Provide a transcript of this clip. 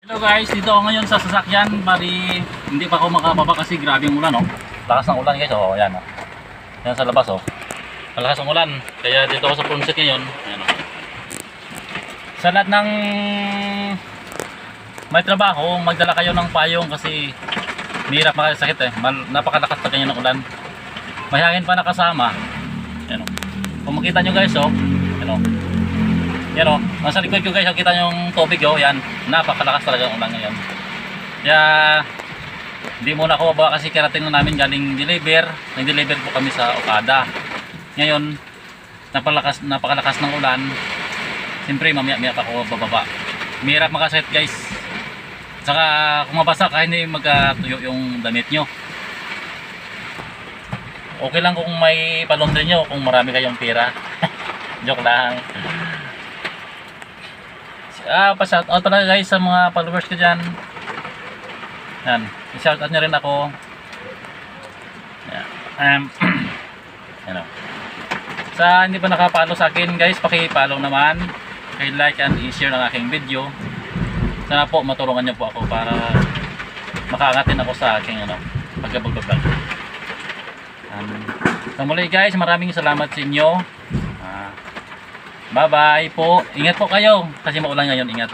Hello guys, dito ako ngayon sa sasakyan. Bali, hindi pa ako makababa kasi grabe yung ulan, oh. Lakas ng ulan guys, oh. Ayan, oh. Ayan sa labas, oh. Malakas ang ulan. Kaya dito ako sa Punset ngayon. Ayan, oh. Sa lahat ng may trabaho, magdala kayo ng payong kasi mahirap makasakit eh. Napakalakas pa ganyan ng ulan. May hangin pa nakasama. Ayan, oh. Kung makita nyo guys, oh. Ayan, oh. Yan o, nasa likod ko guys, kita nyo yung tubig o, yan, napakalakas talaga ang ulan ngayon. Kaya, hindi muna ako baba kasi karating na namin galing deliver. Nag-deliver po kami sa Okada. Ngayon, napakalakas ng ulan. Siyempre, mamaya pa ako bababa. Mahirap makasakit guys. Saka, kung mabasa ka, hindi magkatuyo yung damit nyo. Okay lang kung may palondre nyo, kung marami kayong pera. Joke lang. Pa-shoutout pala guys sa mga followers ko dyan. Yan, i-shoutout nyo rin ako. Yan. Yan o. Sa hindi pa nakapalo sa akin guys, paki-follow naman, paki-like and i-share ng aking video. Sana po matulungan nyo po ako para makaangatin ako sa aking pagka-vlog. So muli guys, maraming salamat sa inyo. Bye bye po. Ingat po kayo kasi maulan ngayon. Ingat po.